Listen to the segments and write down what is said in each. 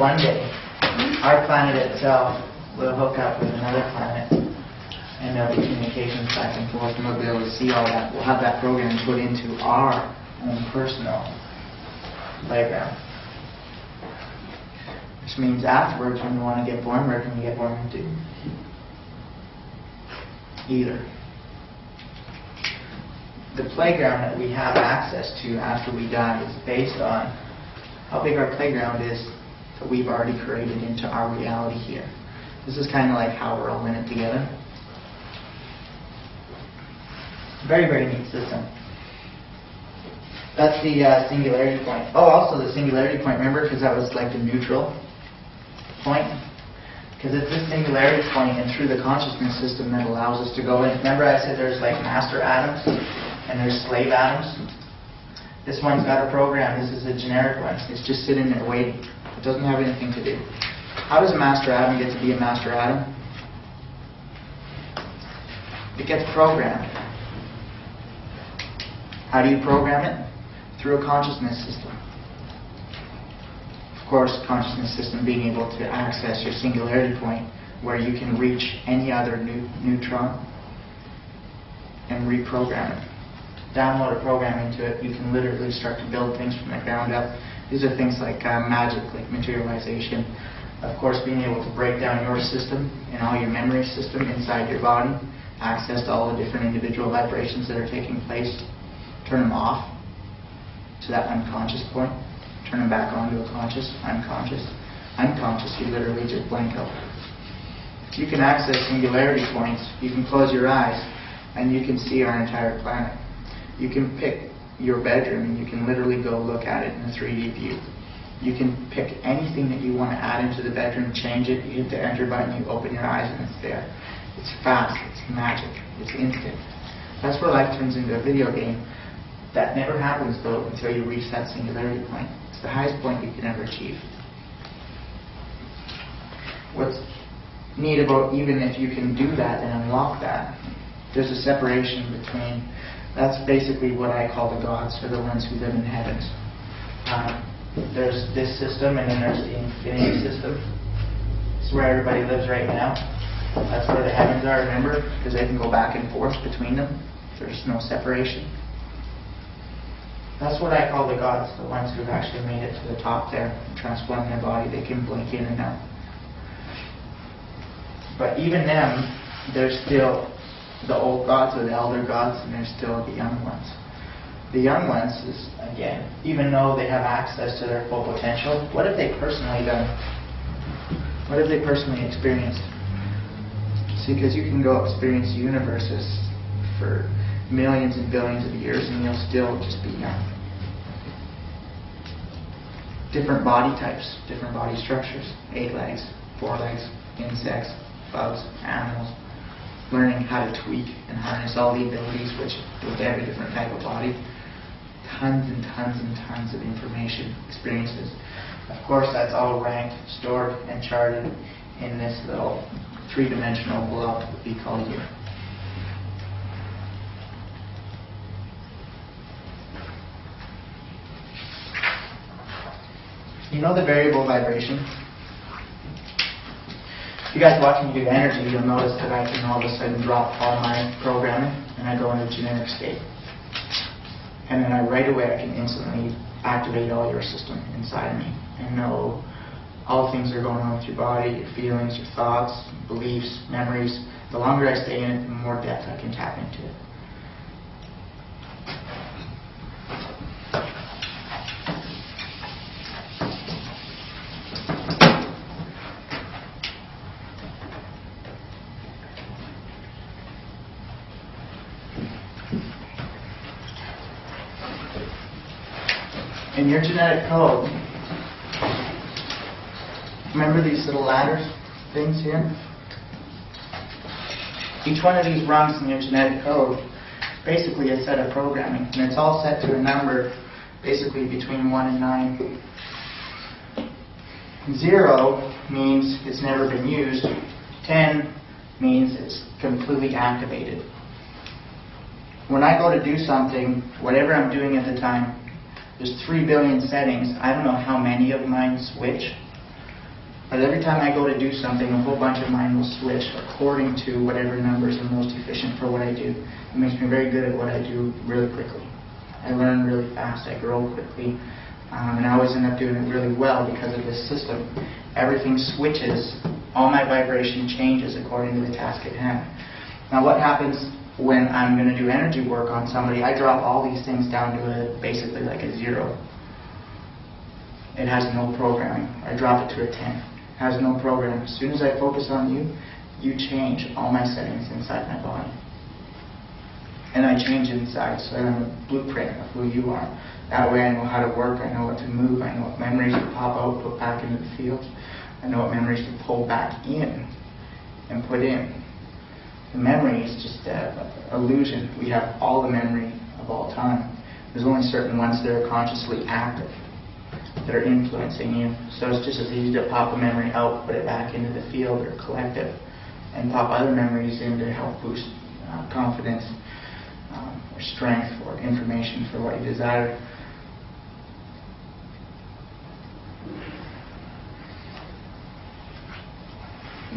one day, our planet itself will hook up with another planet, and there'll be communications back and forth, and we'll be able to see all that. We'll have that program put into our own personal playground. Which means afterwards, when we want to get born, where can we get born into? Either. The playground that we have access to after we die is based on how big our playground is that we've already created into our reality here. This is kind of like how we're all in it together. Very, very neat system. That's the singularity point. Oh, also the singularity point, remember, because that was like the neutral point? Because it's this singularity point and through the consciousness system that allows us to go in. Remember I said there's like master atoms and there's slave atoms? This one's got a program. This is a generic one. It's just sitting there waiting. It doesn't have anything to do. How does a master atom get to be a master atom? It gets programmed. How do you program it? Through a consciousness system. Of course, consciousness system being able to access your singularity point where you can reach any other neutron and reprogram it. Download a program into it, you can literally start to build things from the ground up. These are things like magic, like materialization. Of course, being able to break down your system and all your memory system inside your body, access to all the different individual vibrations that are taking place, turn them off to that unconscious point, turn them back on to a conscious, unconscious. Unconscious, you literally just blank out. If you can access singularity points, you can close your eyes and you can see our entire planet. You can pick your bedroom and you can literally go look at it in a 3D view. You can pick anything that you want to add into the bedroom, change it, you hit the enter button, you open your eyes and it's there. It's fast, it's magic, it's instant. That's where life turns into a video game. That never happens though until you reach that singularity point. It's the highest point you can ever achieve. What's neat about even if you can do that and unlock that, there's a separation between, that's basically what I call the gods, or the ones who live in heavens. There's this system and then there's the infinity system. This is where everybody lives right now. That's where the heavens are, remember? Because they can go back and forth between them. There's no separation. That's what I call the gods, the ones who've actually made it to the top there and transformed their body. They can blink in and out. But even them, they're still the old gods or the elder gods, and they're still the young ones. The young ones is, again, even though they have access to their full potential, what have they personally done? What have they personally experienced? See, because you can go experience universes for millions and billions of years and you'll still just be young. Different body types, different body structures, 8 legs, 4 legs, insects, bugs, animals, learning how to tweak and harness all the abilities which with every different type of body. Tons and tons and tons of information, experiences. Of course, that's all ranked, stored, and charted in this little 3-dimensional blob that we call you. You know the variable vibration? If you guys watch me do energy, you'll notice that I can all of a sudden drop all my programming and I go into a generic state. And then right away I can instantly activate all your system inside of me and know all things that are going on with your body, your feelings, your thoughts, beliefs, memories. The longer I stay in it, the more depth I can tap into it. In your genetic code, remember these little ladders things here? Each one of these rungs in your genetic code is basically a set of programming, and it's all set to a number basically between 1 and 9. 0 means it's never been used. 10 means it's completely activated. When I go to do something, whatever I'm doing at the time, there's 3 billion settings. I don't know how many of mine switch, But every time I go to do something, a whole bunch of mine will switch according to whatever numbers are most efficient for what I do. It makes me very good at what I do really quickly. I learn really fast, I grow quickly, and I always end up doing it really well because of this system. Everything switches, all my vibration changes according to the task at hand. Now what happens when I'm going to do energy work on somebody? I drop all these things down to basically like a 0. It has no programming. I drop it to a 10. It has no program. As soon as I focus on you, you change all my settings inside my body. And I change inside, so I have a blueprint of who you are. That way I know how to work, I know what to move, I know what memories to pop out, put back into the field. I know what memories to pull back in and put in. The memory is just an illusion. We have all the memory of all time. There's only certain ones that are consciously active, that are influencing you. So it's just as easy to pop a memory out, put it back into the field or collective, and pop other memories in to help boost confidence or strength or information for what you desire.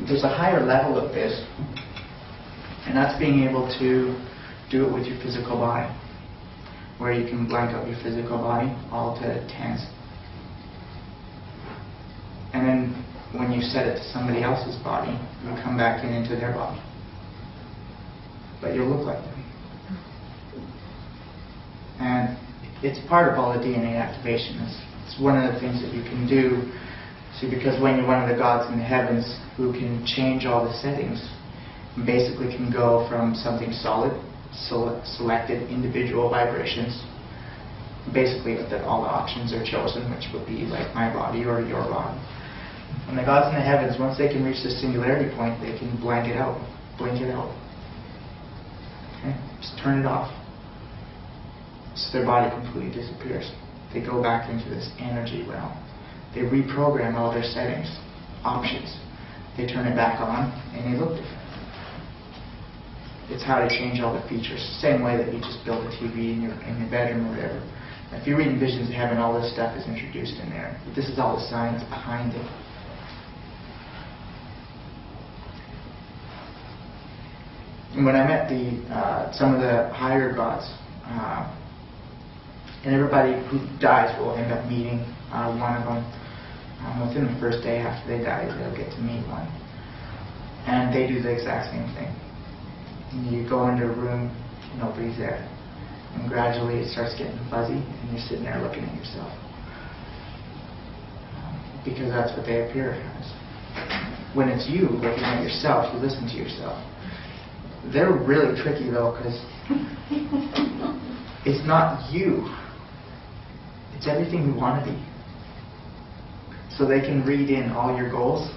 There's a higher level of this, and that's being able to do it with your physical body, where you can blank out your physical body all to 10s. And then when you set it to somebody else's body, you come back into their body. But you'll look like them. And it's part of all the DNA activation. It's one of the things that you can do. See, because when you're one of the gods in the heavens who can change all the settings, and basically can go from something solid, selected individual vibrations, basically that all the options are chosen, which would be like my body or your body. When the gods in the heavens, once they can reach the singularity point, they can blank it out, blink it out. Okay? Just turn it off. So their body completely disappears. They go back into this energy realm. They reprogram all their settings, options. They turn it back on, and they look different. It's how to change all the features. Same way that you just build a TV in your bedroom or whatever. If you read in Visions of Heaven, all this stuff is introduced in there. But this is all the science behind it. And when I met some of the higher gods, and everybody who dies will end up meeting one of them. Within the first day after they die, they'll get to meet one. And they do the exact same thing. And you go into a room, nobody's there. And gradually it starts getting fuzzy, and you're sitting there looking at yourself. Because that's what they appear as. When it's you looking at yourself, you listen to yourself. They're really tricky though, because it's not you. It's everything you want to be. So they can read in all your goals,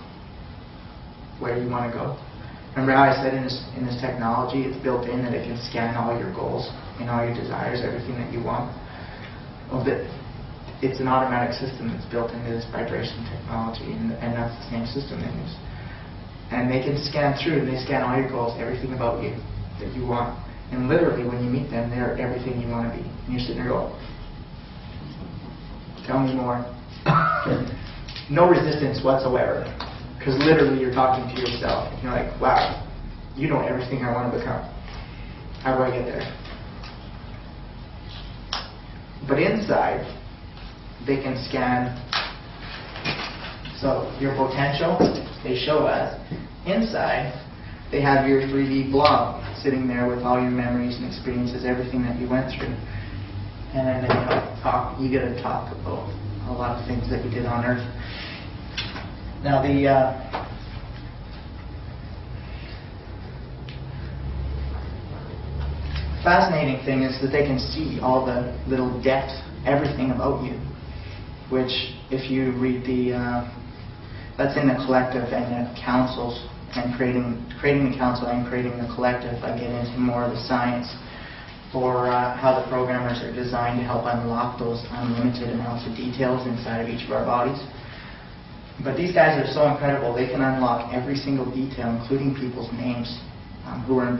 where you want to go. Remember how I said in this technology, it's built in that it can scan all your goals and all your desires, everything that you want. Well, it's an automatic system that's built into this vibration technology, and that's the same system they use. And they can scan through, and they scan all your goals, everything about you that you want. And literally, when you meet them, they're everything you want to be. And you're sitting there going, tell me more. No resistance whatsoever. Because literally, you're talking to yourself. You're like, wow, you know everything I want to become. How do I get there? But inside, they can scan. So your potential, they show us. Inside, they have your 3D blob sitting there with all your memories and experiences, everything that you went through. And then you get to talk about a lot of things that you did on Earth. Now the fascinating thing is that they can see all the little depth, everything about you, which if you read that's in the collective and the councils, and creating the council and creating the collective, I get into more of the science for how the programmers are designed to help unlock those unlimited amounts of details inside of each of our bodies. But these guys are so incredible, they can unlock every single detail, including people's names who are involved.